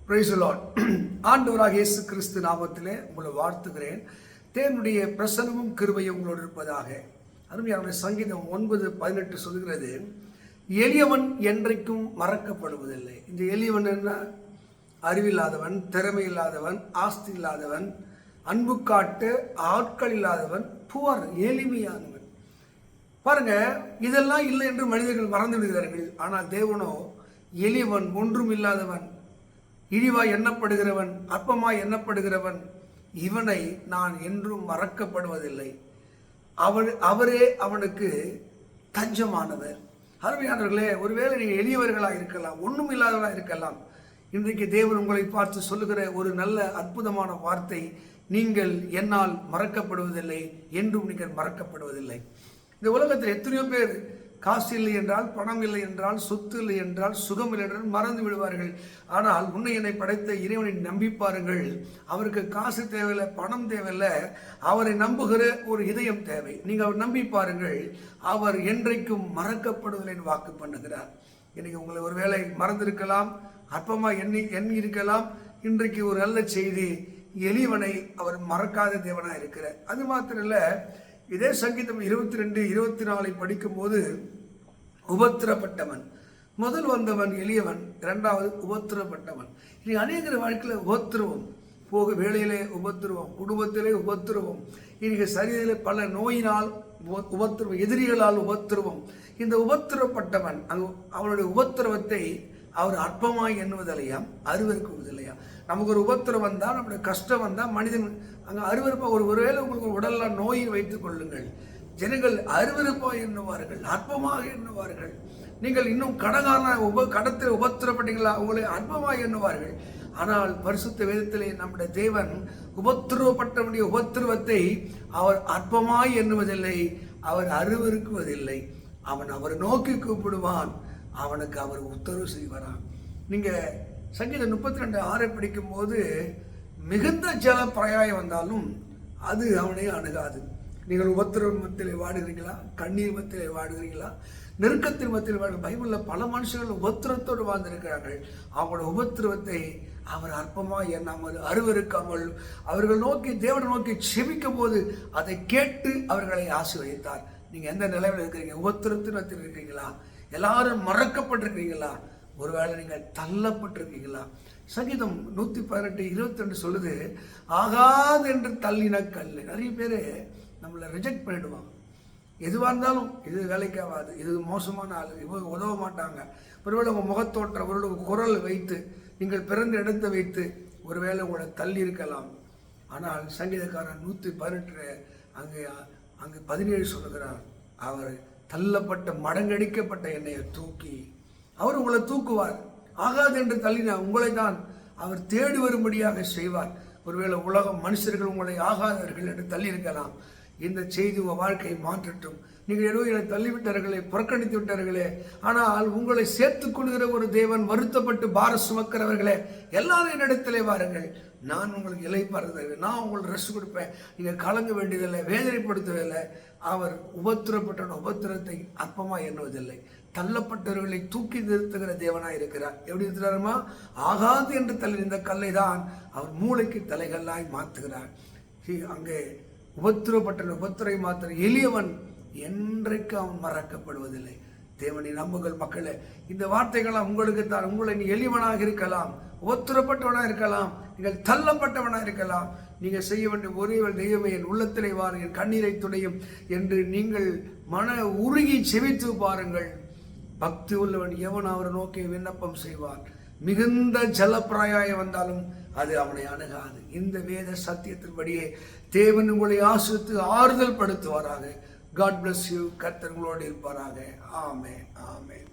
Praise the Lord. ஆண்டவராக இயேசு கிறிஸ்து நாமத்திலே உங்களை வாழ்த்துகிறேன். தேவனுடைய பிரசன்னமும் கிருபையும் உங்களோடு இருப்பதாக. அருமையான சங்கீதம் 9:18 சொல்கிறது, எளியவன் என்றைக்கும் மறக்கப்படுவதில்லை. இந்த எளியவன் என்ன? அறிவில்லாதவன், திறமை இல்லாதவன், ஆஸ்தி இல்லாதவன், அன்பு காட்டு ஆட்கள் இல்லாதவன், புவர், எளிமையானவன். பாருங்க, இதெல்லாம் இல்லை என்று மனிதர்கள் மறந்து விடுகிறார்கள். ஆனால் தேவனோ எளியவன், ஒன்றும் இல்லாதவன், இழிவாய் எண்ணப்படுகிறவன், அற்பமாய் எண்ணப்படுகிறவன், இவனை நான் என்றும் மறக்கப்படுவதில்லை. அவரே அவனுக்கு தஞ்சமானவர். அருமையானவர்களே, ஒருவேளை நீங்கள் எளியவர்களாக இருக்கலாம், ஒன்றும் இல்லாதவர்களாக இருக்கலாம். இன்றைக்கு தேவன் உங்களை பார்த்து சொல்லுகிற ஒரு நல்ல அற்புதமான வார்த்தை, நீங்கள் என்னால் மறக்கப்படுவதில்லை, என்றும் நீங்கள் மறக்கப்படுவதில்லை. இந்த உலகத்தில் எத்தனையோ பேர் காசு இல்லை என்றால், பணம் இல்லை என்றால், சொத்து இல்லை என்றால், சுகம் இல்லை என்றால் மறந்து விடுவார்கள். ஆனால் உன்னை என்னை படைத்த இறைவனை நம்பிப்பாருங்கள். அவருக்கு காசு தேவையில்லை, பணம் தேவையில்லை, அவரை நம்புகிற ஒரு இதயம் தேவை. நீங்கள் அவர் நம்பி பாருங்கள், அவர் என்றைக்கும் மறக்கப்படுவதில்லை வாக்கு பண்ணுகிறார். இன்னைக்கு உங்களை ஒரு வேளை மறந்திருக்கலாம், அற்பமாக எண்ணி இருக்கலாம். இன்றைக்கு ஒரு நல்ல செய்தி, எளியவனை அவர் மறக்காத தேவனாக இருக்கிறார். அது மாத்திரம் இல்லை, இதே சங்கீதம் 22-24 படிக்கும் போது, உபத்திரப்பட்டவன், முதல் வந்தவன் எளியவன், இரண்டாவது உபத்திரப்பட்டவன். இனி அநேகர் வாழ்க்கையில் உபத்திரவம், போக வேலையிலே உபத்திரவம், குடும்பத்திலே உபத்திரவம், இன்னைக்கு சரீரத்திலே பல நோயினால் உபத்திரவம், எதிரிகளால் உபத்திரவம். இந்த உபத்திரப்பட்டவன் அவனுடைய உபத்திரவத்தை அவர் அற்பமாய் எண்ணுவதில்லையாம், அருவருக்குவதில்லையா. நமக்கு ஒரு உபத்திரம் வந்தால், நம்மளுடைய கஷ்டம் வந்தால் மனிதன் அங்கே அருவருப்பாக ஒருவேளை உங்களுக்கு உடலில் நோயை வைத்துக் கொள்ளுங்கள். ஜனங்கள் அருவருப்பாக எண்ணுவார்கள், அற்பமாக எண்ணுவார்கள். நீங்கள் இன்னும் கடத்தில் உபத்திரப்பட்டீங்களா, உங்களை அற்பமாக எண்ணுவார்கள். ஆனால் பரிசுத்த வேதத்திலே நம்முடைய தேவன் உபத்திரவப்பட்டவனுடைய உபத்திரவத்தை அவர் அற்பமாய் எண்ணுவதில்லை, அவர் அருவருக்குவதில்லை. அவர் நோக்கி கூப்பிடுவான், அவனுக்கு அவர் உத்தரவு செய்வாரான். நீங்கள் சங்கீதம் 32:6 படிக்கும் போது, மிகுந்த ஜல பிரயாயம் வந்தாலும் அது அவனை அணுகாது. நீங்கள் உபத்திரவ மத்தியிலே வாடுகிறீங்களா? கண்ணீர் மத்தியிலே வாடுகிறீங்களா? நெருக்கத்தின் மத்தியில் வாடு. பைபிளில் பல மனுஷர்கள் உபத்திரத்தோடு வாழ்ந்திருக்கிறார்கள். அவங்களோட உபத்திரவத்தை அவர் அற்பமாக எண்ணாமல், அருவருக்காமல், அவர்கள் நோக்கி தேவனை நோக்கி செபிக்கும் போது அதை கேட்டு அவர்களை ஆசீர்வதித்தார். நீங்கள் எந்த நிலையில் இருக்கிறீங்க? உபத்திரத்தின் மத்தியில் இருக்கிறீங்களா? எல்லாரும் மறக்கப்பட்டிருக்கீங்களா? ஒருவேளை நீங்கள் தள்ளப்பட்டிருக்கீங்களா? சங்கீதம் 118:22 சொல்லுது, ஆகாது என்று தள்ளின கல். நிறைய பேர் நம்மளை ரிஜெக்ட் பண்ணிடுவாங்க. எதுவாக இருந்தாலும் இது வேலைக்கு ஆகாது, இது மோசமான ஆள், இவங்க உதவ மாட்டாங்க. ஒருவேளை உங்கள் முகத்தோற்ற, ஒருவேளை உங்கள் குரல் வைத்து, நீங்கள் பிறந்த இடத்தை வைத்து ஒருவேளை உங்களை தள்ளி இருக்கலாம். ஆனால் சங்கீதக்காரன் 118 அங்கே 17 சொல்லுகிறார், அவர் தள்ளப்பட்ட மடங்கடிக்கப்பட்ட எண்ணெயை தூக்கி அவர் உங்களை தூக்குவார். ஆகாது என்று தள்ளினா உங்களை தான் அவர் தேடி வரும்படியாக செய்வார். ஒருவேளை உலகம், மனுஷர்கள் உங்களை ஆகாதவர்கள் என்று தள்ளி இருக்கலாம். இந்த செய்தி உங்கள் வாழ்க்கையை மாற்றட்டும். நீங்கள் ஏதோ என்னை தள்ளிவிட்டார்களே, புறக்கணித்து விட்டார்களே, ஆனால் உங்களை சேர்த்துக் கொள்கிற ஒரு தேவன், வருத்தப்பட்டு பார சுமக்கிறவர்களே, எல்லாரும் என்னிடத்திலே வாருங்கள், நான் உங்களுக்கு இளைப்பாறுதல், நான் உங்களுக்கு ரெஸ்ட் கொடுப்பேன். நீங்கள் கலங்க வேண்டியதில்லை, வேதனைப்படுத்துவதில்லை. அவர் உபத்திரப்பட்ட உபத்திரத்தை அற்பமாக எண்ணுவதில்லை. தள்ளப்பட்டவர்களை தூக்கி நிறுத்துகிற தேவனாக இருக்கிறார். எப்படி இருக்கிறாருமா? ஆகாது என்று தள்ளி இந்த கல்லை தான் அவர் மூளைக்கு தலைகளாய் மாற்றுகிறார். அங்கே உபத்திரப்பட்ட உபத்திரை மாத்திர எளியவன் என்றைக்கு அவன் மறக்கப்படுவதில்லை. தேவனை நம்புகள் மக்களே. இந்த வார்த்தைகளாம் உங்களுக்கு தான். உங்களை நீ எளியவனாக இருக்கலாம், உபத்திரப்பட்டவனாக இருக்கலாம், நீங்கள் தள்ளப்பட்டவனாக இருக்கலாம். நீங்கள் செய்ய வேண்டிய ஒரே தெய்வமே, என் உள்ளத்திலே வாருங்கள், என் கண்ணீரை துடையும் என்று நீங்கள் மன உருகி செவித்து பாருங்கள். பக்தி உள்ளவன் எவன் அவரை நோக்கி விண்ணப்பம் செய்வான். மிகுந்த ஜலப்பிராயம் வந்தாலும் அது அவனை அணுகாது. இந்த வேத சத்தியத்தின்படியே தேவன் உங்களை ஆசிரித்து ஆறுதல் படுத்துவாராக. God bless you. கர்த்தர் உங்களோடு இருப்பாராக. ஆமென், ஆமென்.